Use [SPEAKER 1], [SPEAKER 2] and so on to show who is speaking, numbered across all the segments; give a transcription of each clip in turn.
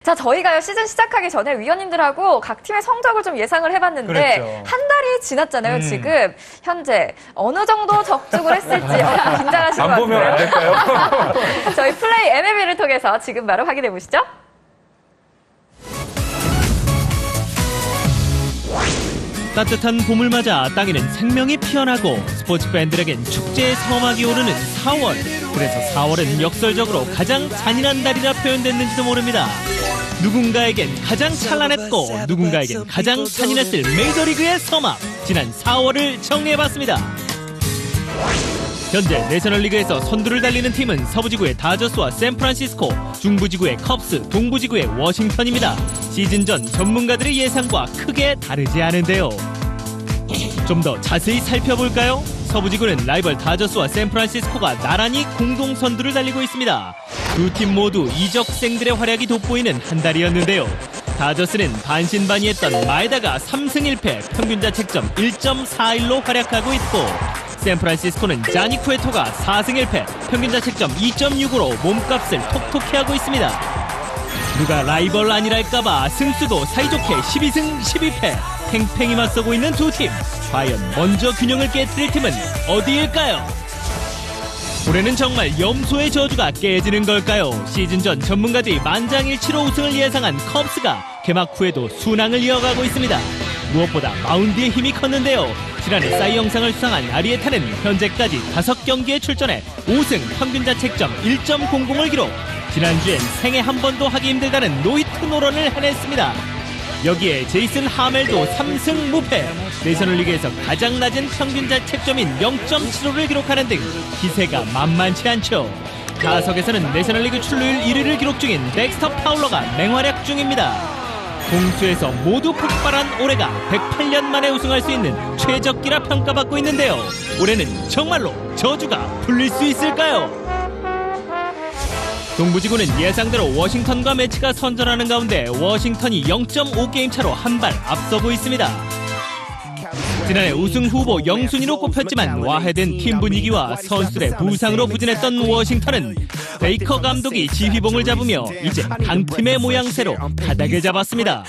[SPEAKER 1] 자, 저희가요, 시즌 시작하기 전에 위원님들하고 각 팀의 성적을 좀 예상을 해봤는데,
[SPEAKER 2] 그랬죠.
[SPEAKER 1] 한 달이 지났잖아요, 지금. 현재 어느 정도 적중을 했을지 긴장하신 것 같아요.
[SPEAKER 2] 안 보면 안 될까요?
[SPEAKER 1] 저희 플레이 MLB를 통해서 지금 바로 확인해 보시죠.
[SPEAKER 3] 따뜻한 봄을 맞아 땅에는 생명이 피어나고 스포츠 팬들에겐 축제의 서막이 오르는 4월. 그래서 4월은 역설적으로 가장 잔인한 달이라 표현됐는지도 모릅니다. 누군가에겐 가장 찬란했고 누군가에겐 가장 잔인했을 메이저리그의 서막. 지난 4월을 정리해봤습니다. 현재 내셔널리그에서 선두를 달리는 팀은 서부지구의 다저스와 샌프란시스코, 중부지구의 컵스, 동부지구의 워싱턴입니다. 시즌 전 전문가들의 예상과 크게 다르지 않은데요. 좀 더 자세히 살펴볼까요? 서부지구는 라이벌 다저스와 샌프란시스코가 나란히 공동 선두를 달리고 있습니다. 두 팀 모두 이적생들의 활약이 돋보이는 한 달이었는데요. 다저스는 반신반의했던 마에다가 3승 1패, 평균자책점 1.41로 활약하고 있고, 샌프란시스코는 자니 쿠에토가 4승 1패, 평균자책점 2.65로 몸값을 톡톡히 하고 있습니다. 누가 라이벌 아니랄까봐 승수도 사이좋게 12승 12패, 팽팽히 맞서고 있는 두 팀. 과연 먼저 균형을 깨뜨릴 팀은 어디일까요? 올해는 정말 염소의 저주가 깨지는 걸까요? 시즌 전 전문가들이 만장일치로 우승을 예상한 컵스가 개막 후에도 순항을 이어가고 있습니다. 무엇보다 마운드의 힘이 컸는데요. 지난해 사이영상을 수상한 아리에타는 현재까지 5경기에 출전해 5승 평균자책점 1.00을 기록. 지난주엔 생애 한 번도 하기 힘들다는 노히트 노런을 해냈습니다. 여기에 제이슨 하멜도 3승 무패, 내셔널리그에서 가장 낮은 평균자책점인 0.75를 기록하는 등 기세가 만만치 않죠. 타석에서는 내셔널리그 출루율 1위를 기록 중인 덱스터 파울러가 맹활약 중입니다. 공수에서 모두 폭발한 올해가 108년 만에 우승할 수 있는 최적기라 평가받고 있는데요. 올해는 정말로 저주가 풀릴 수 있을까요? 동부지구는 예상대로 워싱턴과 매치가 선전하는 가운데 워싱턴이 0.5게임 차로 한 발 앞서고 있습니다. 지난해 우승 후보 0순위로 꼽혔지만 와해된 팀 분위기와 선수들의 부상으로 부진했던 워싱턴은 베이커 감독이 지휘봉을 잡으며 이제 강팀의 모양새로 바닥을 잡았습니다.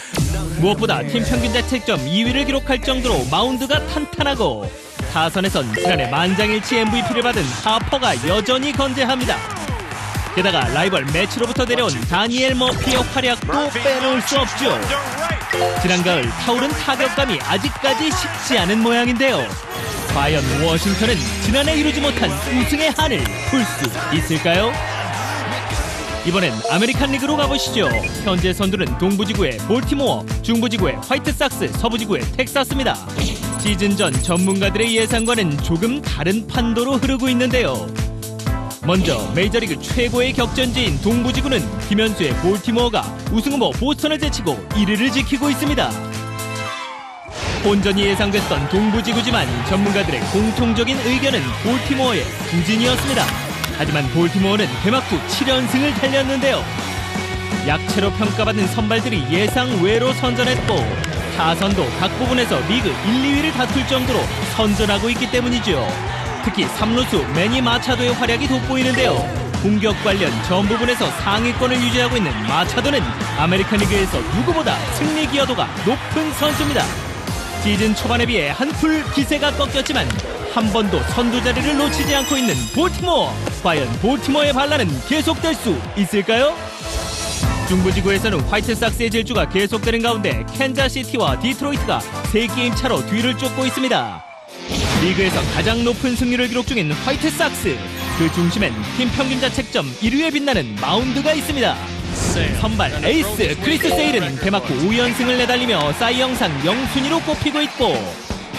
[SPEAKER 3] 무엇보다 팀 평균자책점 2위를 기록할 정도로 마운드가 탄탄하고, 타선에선 지난해 만장일치 MVP를 받은 하퍼가 여전히 건재합니다. 게다가 라이벌 매치로부터 내려온 다니엘 머피의 활약도 빼놓을 수 없죠. 지난 가을 타오른 타격감이 아직까지 식지 않은 모양인데요. 과연 워싱턴은 지난해 이루지 못한 우승의 한을 풀 수 있을까요? 이번엔 아메리칸 리그로 가보시죠. 현재 선두는 동부지구의 볼티모어, 중부지구의 화이트삭스, 서부지구의 텍사스입니다. 시즌 전 전문가들의 예상과는 조금 다른 판도로 흐르고 있는데요. 먼저 메이저리그 최고의 격전지인 동부지구는 김현수의 볼티모어가 우승후보 보스턴을 제치고 1위를 지키고 있습니다. 본전이 예상됐던 동부지구지만 전문가들의 공통적인 의견은 볼티모어의 부진이었습니다. 하지만 볼티모어는 개막 후 7연승을 달렸는데요. 약체로 평가받은 선발들이 예상 외로 선전했고, 타선도 각 부분에서 리그 1, 2위를 다툴 정도로 선전하고 있기 때문이죠. 특히 3루수 매니 마차도의 활약이 돋보이는데요. 공격 관련 전 부분에서 상위권을 유지하고 있는 마차도는 아메리칸 리그에서 누구보다 승리 기여도가 높은 선수입니다. 시즌 초반에 비해 한풀 기세가 꺾였지만 한 번도 선두 자리를 놓치지 않고 있는 볼티모어. 과연 볼티모어의 반란은 계속될 수 있을까요? 중부지구에서는 화이트삭스의 질주가 계속되는 가운데 캔자시티와 디트로이트가 3게임 차로 뒤를 쫓고 있습니다. 리그에서 가장 높은 승률을 기록 중인 화이트삭스, 그 중심엔 팀 평균자책점 1위에 빛나는 마운드가 있습니다. 선발 에이스 크리스 세일은 개막 후 5연승을 내달리며 사이영상 0순위로 꼽히고 있고,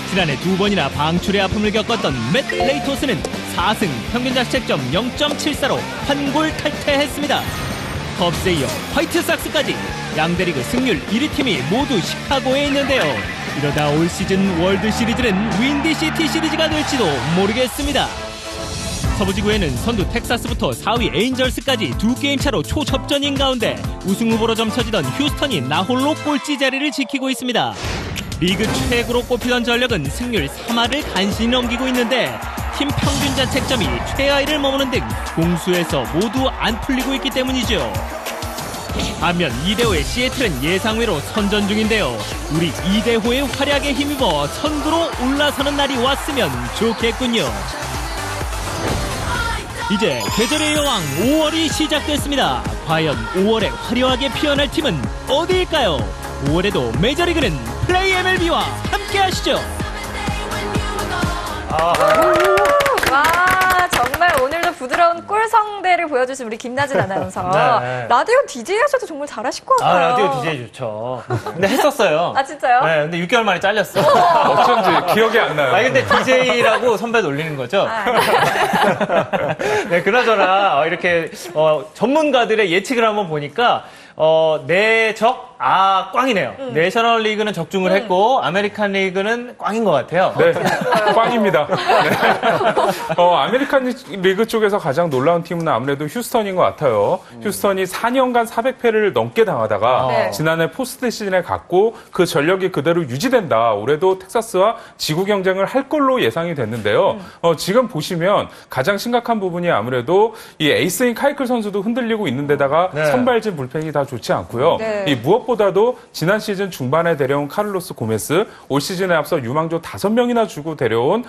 [SPEAKER 3] 지난해 2번이나 방출의 아픔을 겪었던 맷 레이토스는 4승 평균자책점 0.74로 한 골 탈퇴했습니다. 컵스에 이어 화이트삭스까지 양대리그 승률 1위 팀이 모두 시카고에 있는데요. 이러다 올 시즌 월드시리즈는 윈디시티 시리즈가 될지도 모르겠습니다. 서부지구에는 선두 텍사스부터 4위 에인절스까지 2게임 차로 초접전인 가운데 우승 후보로 점쳐지던 휴스턴이 나홀로 꼴찌 자리를 지키고 있습니다. 리그 최고로 꼽히던 전력은 승률 3할을 간신히 넘기고 있는데 팀 평균자책점이 최하위를 머무는 등 공수에서 모두 안 풀리고 있기 때문이죠. 반면 이대호의 시애틀은 예상외로 선전 중인데요. 우리 이대호의 활약에 힘입어 선두로 올라서는 날이 왔으면 좋겠군요. 이제 계절의 여왕 5월이 시작됐습니다. 과연 5월에 화려하게 피어날 팀은 어디일까요? 5월에도 메이저리그는 플레이 MLB와 함께 하시죠.
[SPEAKER 1] 와, 정말 오늘도 부드러운 꿀성대를 보여주신 우리 김나진 아나운서.
[SPEAKER 4] 네.
[SPEAKER 1] 라디오 DJ 하셔도 정말 잘하실 것 같아요.
[SPEAKER 4] 라디오 DJ 좋죠. 근데 했었어요.
[SPEAKER 1] 아, 진짜요?
[SPEAKER 4] 네, 근데 6개월 만에 잘렸어.
[SPEAKER 2] 어쩐지 기억이 안 나요.
[SPEAKER 4] 근데 DJ라고 선배 놀리는 거죠? 네, 그나저나, 이렇게, 전문가들의 예측을 한번 보니까, 내적, 꽝이네요. 내셔널 리그는 적중을 했고, 아메리칸 리그는 꽝인 것 같아요.
[SPEAKER 2] 네, 꽝입니다. 네. 아메리칸 리그 쪽에서 가장 놀라운 팀은 아무래도 휴스턴인 것 같아요. 휴스턴이 4년간 400패를 넘게 당하다가
[SPEAKER 1] 네.
[SPEAKER 2] 지난해 포스트 시즌에 갔고 그 전력이 그대로 유지된다. 올해도 텍사스와 지구 경쟁을 할 걸로 예상이 됐는데요. 지금 보시면 가장 심각한 부분이 아무래도 이 에이스인 카이클 선수도 흔들리고 있는데다가
[SPEAKER 4] 네.
[SPEAKER 2] 선발진 불펜이 다 좋지 않고요.
[SPEAKER 1] 네.
[SPEAKER 2] 이 무엇보다도 지난 시즌 중반에 데려온 카를로스 고메스, 올 시즌에 앞서 유망주 5명이나 주고 데려온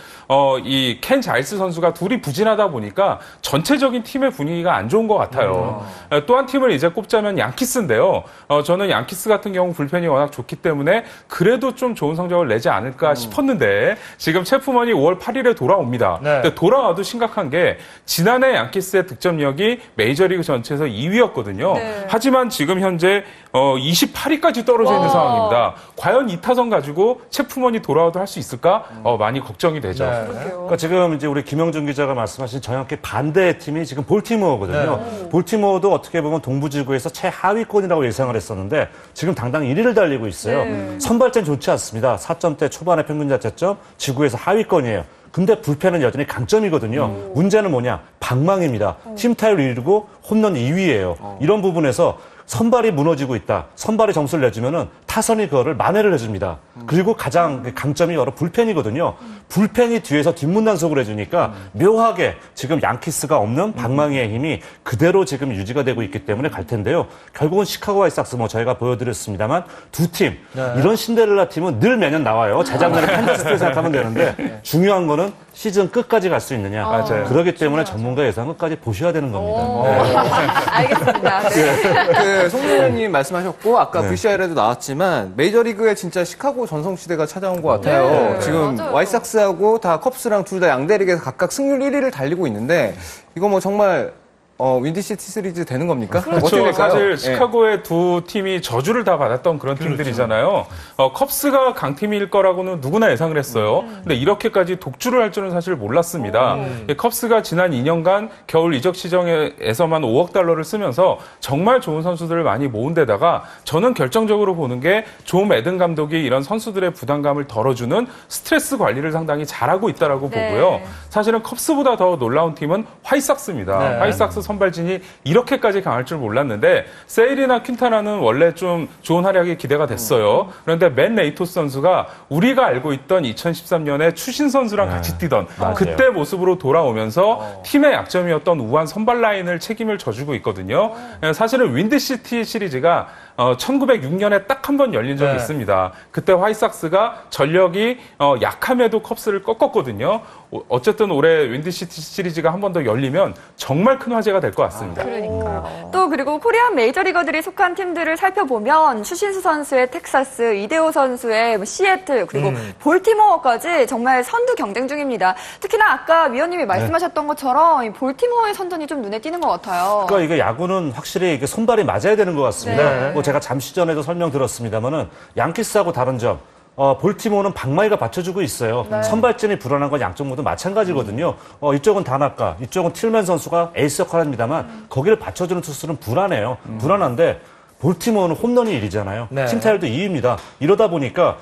[SPEAKER 2] 이 켄 자일스 선수가 둘이 부진하다 보니까 전체적인 팀의 분위기가 안 좋은 것 같아요. 또 한 팀을 이제 꼽자면 양키스인데요. 저는 양키스 같은 경우 불펜이 워낙 좋기 때문에 그래도 좀 좋은 성적을 내지 않을까 싶었는데 지금 체프먼이 5월 8일에 돌아옵니다.
[SPEAKER 4] 네.
[SPEAKER 2] 근데 돌아와도 심각한 게 지난해 양키스의 득점력이 메이저리그 전체에서 2위였거든요.
[SPEAKER 1] 네.
[SPEAKER 2] 하지만 지금 현재 28위까지 떨어져 있는
[SPEAKER 1] 와.
[SPEAKER 2] 상황입니다. 과연 이 타선 가지고 체프먼이 돌아와도 할 수 있을까? 많이 걱정이 되죠.
[SPEAKER 4] 네.
[SPEAKER 5] 그러니까 지금 이제 우리 김영준 기자가 말씀하신 정확히 반대의 팀이 지금 볼티모어거든요. 볼티모어도 어떻게 보면 동부지구에서 최하위권이라고 예상을 했었는데 지금 당당 1위를 달리고 있어요. 선발전 좋지 않습니다. 4점대 초반의 평균 자책점, 지구에서 하위권이에요. 근데 불펜은 여전히 강점이거든요. 문제는 뭐냐? 방망입니다. 팀 타율 1위고 홈런 2위예요. 이런 부분에서 선발이 무너지고 있다. 선발이 점수를 내주면은 타선이 그거를 만회를 해줍니다. 그리고 가장 강점이 바로 불펜이거든요. 불펜이 뒤에서 뒷문단속을 해주니까 묘하게 지금 양키스가 없는 방망이의 힘이 그대로 지금 유지가 되고 있기 때문에 갈 텐데요. 결국은 시카고 화이트삭스 저희가 보여드렸습니다만 두 팀, 이런 신데렐라 팀은 늘 매년 나와요. 재작년에 캔자스 때 생각하면 되는데 중요한 거는 시즌 끝까지 갈 수 있느냐.
[SPEAKER 2] 맞아요.
[SPEAKER 5] 그렇기 때문에 전문가 예상 끝까지 보셔야 되는 겁니다.
[SPEAKER 1] 알겠습니다. 네.
[SPEAKER 6] 송민호님 말씀하셨고 아까
[SPEAKER 5] 네.
[SPEAKER 6] VCR에도 나왔지만 메이저리그에 진짜 시카고 전성시대가 찾아온 것 같아요.
[SPEAKER 1] 네,
[SPEAKER 6] 지금
[SPEAKER 1] 맞아요.
[SPEAKER 6] 와이삭스하고 다 컵스랑 둘 다 양대리그에서 각각 승률 1위를 달리고 있는데 이거 뭐 정말 윈디시티 시리즈 되는 겁니까? 어떻게
[SPEAKER 2] 그렇죠.
[SPEAKER 6] 될까요?
[SPEAKER 2] 사실
[SPEAKER 6] 예.
[SPEAKER 2] 시카고의 두 팀이 저주를 다 받았던 그런 팀들이잖아요. 컵스가 강팀일 거라고는 누구나 예상을 했어요. 근데 이렇게까지 독주를 할 줄은 사실 몰랐습니다. 컵스가 지난 2년간 겨울 이적 시장에서만 5억 달러를 쓰면서 정말 좋은 선수들을 많이 모은 데다가 저는 결정적으로 보는 게 존 매든 감독이 이런 선수들의 부담감을 덜어주는 스트레스 관리를 상당히 잘하고 있다라고
[SPEAKER 1] 네.
[SPEAKER 2] 보고요. 사실은 컵스보다 더 놀라운 팀은 화이삭스입니다.
[SPEAKER 4] 네.
[SPEAKER 2] 화이삭스 선발진이 이렇게까지 강할 줄 몰랐는데 세일이나 퀸타나는 원래 좀 좋은 활약이 기대가 됐어요. 그런데 맨 레이토스 선수가 우리가 알고 있던 2013년에 추신 선수랑 같이 뛰던 그때 모습으로 돌아오면서 팀의 약점이었던 우한 선발 라인을 책임을 져주고 있거든요. 사실은 윈드시티 시리즈가 1906년에 딱 한 번 열린 적이
[SPEAKER 4] 네.
[SPEAKER 2] 있습니다. 그때 화이삭스가 전력이 약함에도 컵스를 꺾었거든요. 어쨌든 올해 윈드시티 시리즈가 한 번 더 열리면 정말 큰 화제가 될 것 같습니다.
[SPEAKER 1] 그러니까요. 또 그리고 코리안 메이저리거들이 속한 팀들을 살펴보면 추신수 선수의 텍사스, 이대호 선수의 시애틀, 그리고 볼티모어까지 정말 선두 경쟁 중입니다. 특히나 아까 위원님이 말씀하셨던 것처럼 이 볼티모어의 선전이 좀 눈에 띄는 것 같아요.
[SPEAKER 5] 그러니까 이게 야구는 확실히 이게 손발이 맞아야 되는 것 같습니다.
[SPEAKER 1] 네.
[SPEAKER 5] 뭐 제가 잠시 전에도 설명드렸습니다만은 양키스하고 다른 점. 볼티모어는 방망이가 받쳐주고 있어요. 선발진이 불안한 건 양쪽 모두 마찬가지거든요. 이쪽은 다나카, 이쪽은 틸맨 선수가 에이스 역할을 합니다만 거기를 받쳐주는 투수는 불안해요. 불안한데 볼티모어는 홈런이 1위잖아요.
[SPEAKER 4] 네.
[SPEAKER 5] 팀 타율도 2위입니다. 이러다 보니까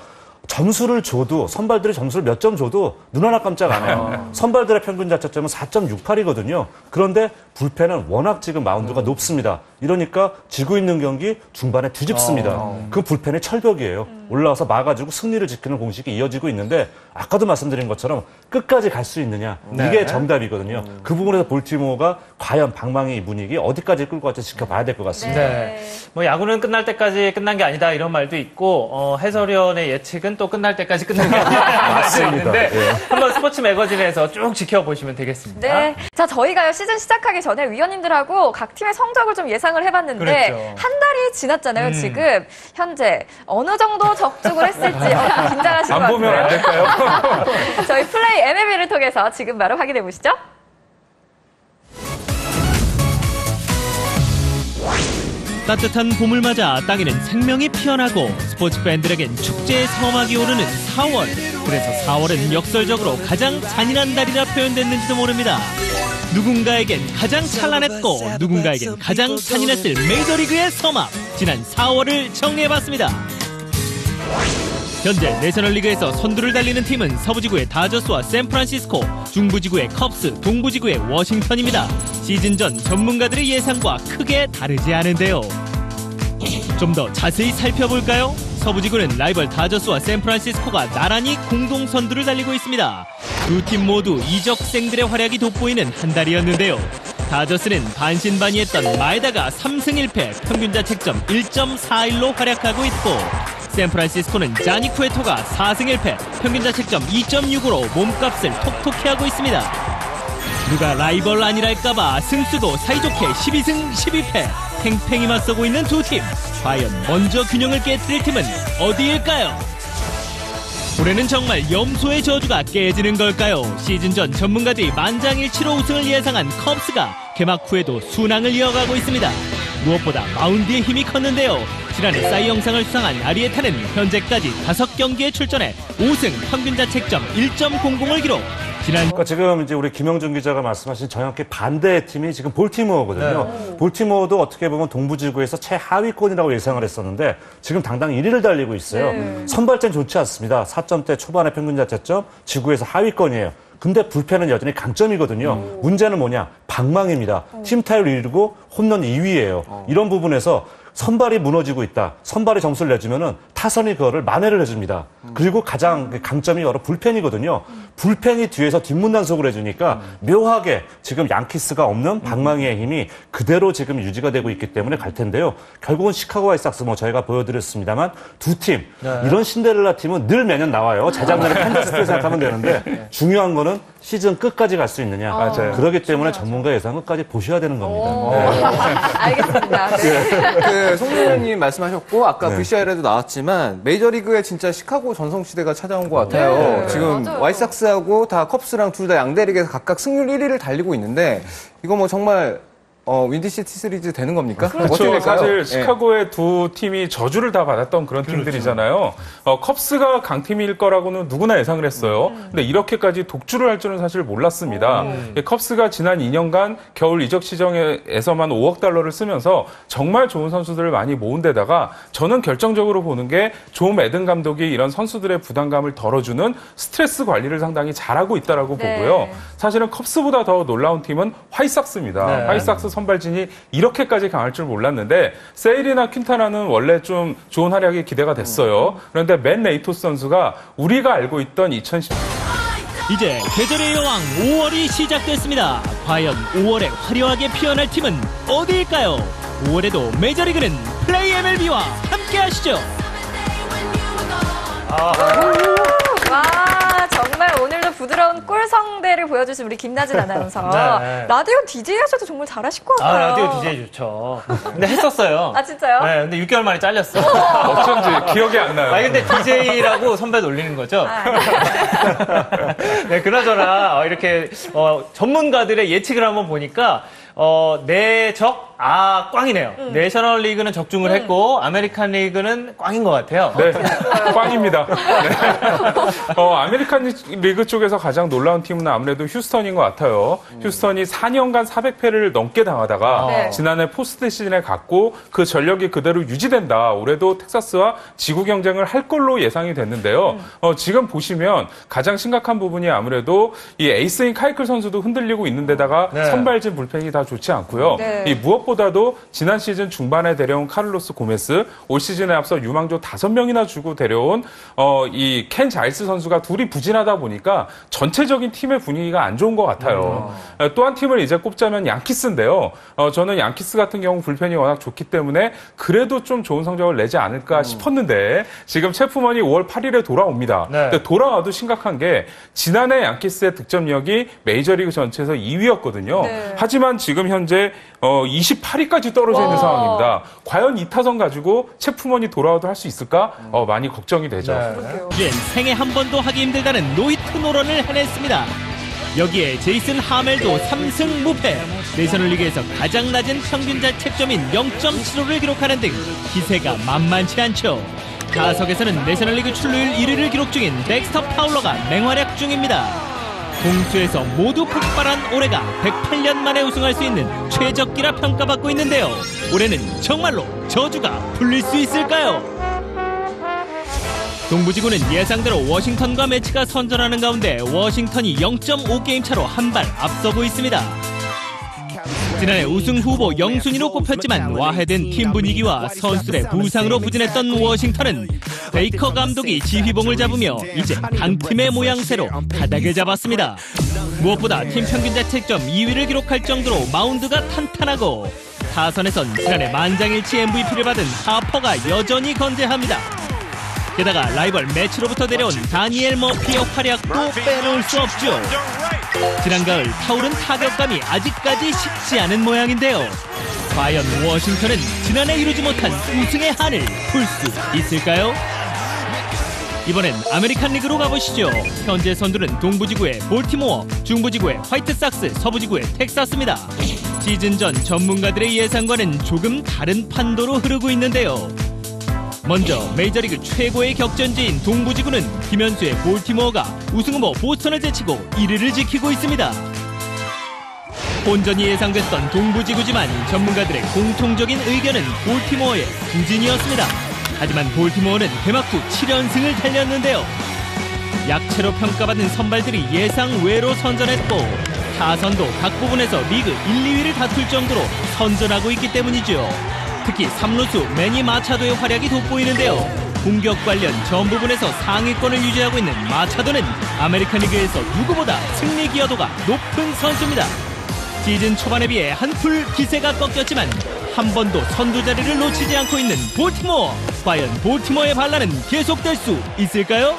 [SPEAKER 5] 점수를 줘도 선발들이 점수를 몇 점 줘도 눈 하나 깜짝 안 해요. 선발들의 평균 자책점은 4.68이거든요. 그런데 불펜은 워낙 지금 마운드가 높습니다. 이러니까 지고 있는 경기 중반에 뒤집습니다. 그 불펜이 철벽이에요. 올라와서 막아주고 승리를 지키는 공식이 이어지고 있는데 아까도 말씀드린 것처럼 끝까지 갈 수 있느냐 이게 정답이거든요. 그 부분에서 볼티모어가 과연 방망이 분위기 어디까지 끌고 갈지 지켜봐야 될 것 같습니다.
[SPEAKER 4] 네. 뭐 야구는 끝날 때까지 끝난 게 아니다 이런 말도 있고 해설위원의 예측은 또 끝날 때까지 끝난 게 아니다 말도 있는데 한번 스포츠 매거진에서 쭉 지켜보시면 되겠습니다.
[SPEAKER 1] 네. 자, 저희가요, 시즌 시작하기 전에 위원님들하고 각 팀의 성적을 좀 예상을 해봤는데,
[SPEAKER 4] 그랬죠.
[SPEAKER 1] 한 달이 지났잖아요, 지금. 현재 어느 정도 적중을 했을지 긴장하신 것
[SPEAKER 2] 안
[SPEAKER 1] 같아요.
[SPEAKER 2] 보면 안 될까요?
[SPEAKER 1] 저희 플레이 MLB를 통해서 지금 바로 확인해 보시죠.
[SPEAKER 3] 따뜻한 봄을 맞아 땅에는 생명이 피어나고 스포츠 팬들에겐 축제의 서막이 오르는 4월. 그래서 4월은 역설적으로 가장 잔인한 달이라 표현됐는지도 모릅니다. 누군가에겐 가장 찬란했고 누군가에겐 가장 잔인했을 메이저리그의 서막. 지난 4월을 정리해봤습니다. 현재 내셔널리그에서 선두를 달리는 팀은 서부지구의 다저스와 샌프란시스코, 중부지구의 컵스, 동부지구의 워싱턴입니다. 시즌 전 전문가들의 예상과 크게 다르지 않은데요. 좀 더 자세히 살펴볼까요? 서부지구는 라이벌 다저스와 샌프란시스코가 나란히 공동 선두를 달리고 있습니다. 두 팀 모두 이적생들의 활약이 돋보이는 한 달이었는데요. 다저스는 반신반의했던 마에다가 3승 1패, 평균자책점 1.41로 활약하고 있고 샌프란시스코는 자니 쿠에토가 4승 1패, 평균자책점 2.65로 몸값을 톡톡히 하고 있습니다. 누가 라이벌 아니랄까봐 승수도 사이좋게 12승 12패, 팽팽히 맞서고 있는 두 팀. 과연 먼저 균형을 깨뜨릴 팀은 어디일까요? 올해는 정말 염소의 저주가 깨지는 걸까요? 시즌 전 전문가들이 만장일치로 우승을 예상한 컵스가 개막 후에도 순항을 이어가고 있습니다. 무엇보다 마운드의 힘이 컸는데요. 지난해 싸이 영상을 수상한 아리에타는 현재까지 5경기에 출전해 5승, 평균자책점 1.00을 기록.
[SPEAKER 5] 그러니까 지금 이제 우리 김영준 기자가 말씀하신 정확히 반대의 팀이 지금 볼티모어거든요. 볼티모어도 어떻게 보면 동부지구에서 최하위권이라고 예상을 했었는데 지금 당당 1위를 달리고 있어요. 선발전 좋지 않습니다. 4점대 초반의 평균자책점, 지구에서 하위권이에요. 근데 불펜은 여전히 강점이거든요. 문제는 뭐냐? 방망입니다. 팀 타율 1위고 홈런 2위예요. 이런 부분에서 선발이 무너지고 있다. 선발이 점수를 내주면은 타선이 그거를 만회를 해줍니다. 그리고 가장 강점이 여러 불펜이거든요. 불펜이 뒤에서 뒷문단속을 해주니까 묘하게 지금 양키스가 없는 방망이의 힘이 그대로 지금 유지가 되고 있기 때문에 갈 텐데요. 결국은 시카고 화이트삭스 뭐 저희가 보여드렸습니다만 두 팀, 이런 신데렐라 팀은 늘 매년 나와요. 재작년에 칸자스 때 생각하면 되는데 중요한 거는 시즌 끝까지 갈 수 있느냐.
[SPEAKER 2] 맞아요.
[SPEAKER 5] 그렇기 때문에 전문가 예상 끝까지 보셔야 되는 겁니다.
[SPEAKER 1] 알겠습니다. 네.
[SPEAKER 6] 송민호님 말씀하셨고 아까
[SPEAKER 5] 네.
[SPEAKER 6] VCR에도 나왔지만 메이저리그에 진짜 시카고 전성시대가 찾아온 것 같아요.
[SPEAKER 1] 네,
[SPEAKER 6] 지금
[SPEAKER 1] 맞아요.
[SPEAKER 6] 화이트삭스하고 다 컵스랑 둘 다 양대리그에서 각각 승률 1위를 달리고 있는데 이거 뭐 정말 윈디시티 시리즈 되는 겁니까? 어떻게
[SPEAKER 2] 그렇죠.
[SPEAKER 6] 될까요?
[SPEAKER 2] 사실
[SPEAKER 6] 예.
[SPEAKER 2] 시카고의 두 팀이 저주를 다 받았던 그런 팀들이잖아요. 컵스가 강팀일 거라고는 누구나 예상을 했어요. 근데 이렇게까지 독주를 할 줄은 사실 몰랐습니다. 컵스가 지난 2년간 겨울 이적 시장에서만 5억 달러를 쓰면서 정말 좋은 선수들을 많이 모은 데다가 저는 결정적으로 보는 게 존 매든 감독이 이런 선수들의 부담감을 덜어주는 스트레스 관리를 상당히 잘하고 있다라고
[SPEAKER 1] 네.
[SPEAKER 2] 보고요. 사실은 컵스보다 더 놀라운 팀은 화이삭스입니다.
[SPEAKER 4] 네.
[SPEAKER 2] 화이삭스 선발진이 이렇게까지 강할 줄 몰랐는데 세일이나 퀸타나는 원래 좀 좋은 활약이 기대가 됐어요. 그런데 맨 레이토스 선수가 우리가 알고 있던 2010
[SPEAKER 3] 이제 계절의 여왕 5월이 시작됐습니다. 과연 5월에 화려하게 피어날 팀은 어디일까요? 5월에도 메이저리그는 플레이 MLB와 함께 하시죠.
[SPEAKER 1] 와, 정말 오늘도 부드러운 꿀성대를 보여주신 우리 김나진 아나운서.
[SPEAKER 4] 네.
[SPEAKER 1] 라디오 DJ 하셔도 정말 잘하실 것 같아요.
[SPEAKER 4] 라디오 DJ 좋죠. 근데 했었어요.
[SPEAKER 1] 아, 진짜요?
[SPEAKER 4] 네, 근데 6개월 만에 잘렸어.
[SPEAKER 2] 어쩐지 기억이 안 나요.
[SPEAKER 4] 근데 DJ라고 선배 놀리는 거죠? 네, 그나저나, 이렇게, 전문가들의 예측을 한번 보니까, 내적 꽝이네요. 내셔널리그는 적중을 했고 아메리칸 리그는 꽝인 것 같아요.
[SPEAKER 2] 네, 꽝입니다. 네. 아메리칸 리그 쪽에서 가장 놀라운 팀은 아무래도 휴스턴인 것 같아요. 휴스턴이 4년간 400패를 넘게 당하다가
[SPEAKER 1] 네.
[SPEAKER 2] 지난해 포스트 시즌에 갔고 그 전력이 그대로 유지된다. 올해도 텍사스와 지구 경쟁을 할 걸로 예상이 됐는데요. 지금 보시면 가장 심각한 부분이 아무래도 이 에이스인 카이클 선수도 흔들리고 있는데다가
[SPEAKER 4] 네.
[SPEAKER 2] 선발진 불펜이 다 좋지 않고요.
[SPEAKER 1] 네.
[SPEAKER 2] 이 무엇보다도 지난 시즌 중반에 데려온 카를로스 고메스, 올 시즌에 앞서 유망주 5명이나 주고 데려온 이 켄 자일스 선수가 둘이 부진하다 보니까 전체적인 팀의 분위기가 안 좋은 것 같아요. 또 한 팀을 이제 꼽자면 양키스인데요. 저는 양키스 같은 경우 불펜이 워낙 좋기 때문에 그래도 좀 좋은 성적을 내지 않을까 싶었는데 지금 체프먼이 5월 8일에 돌아옵니다.
[SPEAKER 4] 네.
[SPEAKER 2] 근데 돌아와도 심각한 게 지난해 양키스의 득점력이 메이저리그 전체에서 2위였거든요.
[SPEAKER 1] 네.
[SPEAKER 2] 하지만 지금 현재 28위까지 떨어져 있는
[SPEAKER 1] 와.
[SPEAKER 2] 상황입니다. 과연 이 타선 가지고 체프먼이 돌아와도 할 수 있을까? 많이 걱정이 되죠.
[SPEAKER 4] 네.
[SPEAKER 3] 이젠 생애 한 번도 하기 힘들다는 노히트 노런을 해냈습니다. 여기에 제이슨 하멜도 3승 무패, 내셔널리그에서 가장 낮은 평균 자책점인 0.75를 기록하는 등 기세가 만만치 않죠. 타석에서는 내셔널리그 출루율 1위를 기록 중인 덱스터 파울러가 맹활약 중입니다. 공수에서 모두 폭발한 올해가 108년 만에 우승할 수 있는 최적기라 평가받고 있는데요. 올해는 정말로 저주가 풀릴 수 있을까요? 동부지구는 예상대로 워싱턴과 매치가 선전하는 가운데 워싱턴이 0.5게임 차로 한 발 앞서고 있습니다. 지난해 우승 후보 0순위로 꼽혔지만 와해된 팀 분위기와 선수들의 부상으로 부진했던 워싱턴은 베이커 감독이 지휘봉을 잡으며 이제 강팀의 모양새로 바닥을 잡았습니다. 무엇보다 팀 평균 자책점 2위를 기록할 정도로 마운드가 탄탄하고 타선에선 지난해 만장일치 MVP를 받은 하퍼가 여전히 건재합니다. 게다가 라이벌 매치로부터 데려온 다니엘 머피의 활약도 빼놓을 수 없죠. 지난 가을 타오른 타격감이 아직까지 식지 않은 모양인데요. 과연 워싱턴은 지난해 이루지 못한 우승의 한을 풀 수 있을까요? 이번엔 아메리칸 리그로 가보시죠. 현재 선두는 동부지구의 볼티모어, 중부지구의 화이트삭스, 서부지구의 텍사스입니다. 시즌 전 전문가들의 예상과는 조금 다른 판도로 흐르고 있는데요. 먼저 메이저리그 최고의 격전지인 동부지구는 김현수의 볼티모어가 우승후보 보스턴을 제치고 1위를 지키고 있습니다. 혼전이 예상됐던 동부지구지만 전문가들의 공통적인 의견은 볼티모어의 부진이었습니다. 하지만 볼티모어는 개막 후 7연승을 달렸는데요. 약체로 평가받은 선발들이 예상 외로 선전했고 타선도 각 부분에서 리그 1, 2위를 다툴 정도로 선전하고 있기 때문이죠. 특히 3루수 매니 마차도의 활약이 돋보이는데요. 공격 관련 전 부분에서 상위권을 유지하고 있는 마차도는 아메리칸 리그에서 누구보다 승리 기여도가 높은 선수입니다. 시즌 초반에 비해 한풀 기세가 꺾였지만 한 번도 선두 자리를 놓치지 않고 있는 볼티모어. 과연 볼티모어의 반란은 계속될 수 있을까요?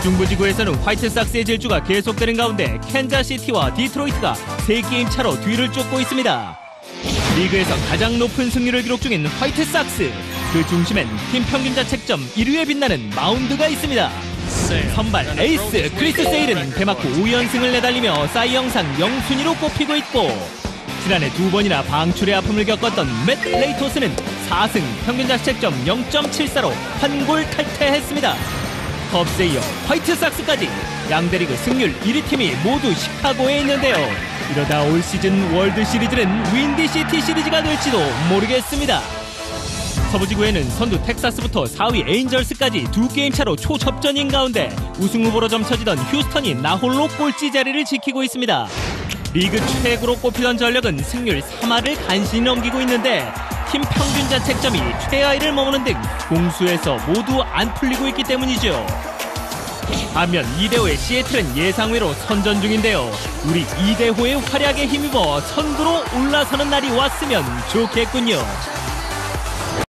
[SPEAKER 3] 중부지구에서는 화이트삭스의 질주가 계속되는 가운데 캔자시티와 디트로이트가 3게임 차로 뒤를 쫓고 있습니다. 리그에서 가장 높은 승률을 기록 중인 화이트삭스, 그 중심엔 팀 평균 자책점 1위에 빛나는 마운드가 있습니다. 선발 에이스 크리스 세일은 개막 후 5연승을 내달리며 사이 영상 0순위로 꼽히고 있고 지난해 2번이나 방출의 아픔을 겪었던 맷 레이토스는 4승 평균 자책점 0.74로 한 골 탈퇴했습니다. 컵스에 이어 화이트삭스까지 양대리그 승률 1위 팀이 모두 시카고에 있는데요. 이러다 올 시즌 월드 시리즈는 윈디시티 시리즈가 될지도 모르겠습니다. 서부지구에는 선두 텍사스부터 4위 에인절스까지 2게임 차로 초접전인 가운데 우승 후보로 점쳐지던 휴스턴이 나홀로 꼴찌 자리를 지키고 있습니다. 리그 최고로 꼽히던 전력은 승률 3할을 간신히 넘기고 있는데 팀 평균 자책점이 최하위를 머무는 등 공수에서 모두 안 풀리고 있기 때문이죠. 반면 이대호의 시애틀은 예상외로 선전 중인데요. 우리 이대호의 활약에 힘입어 선두로 올라서는 날이 왔으면 좋겠군요.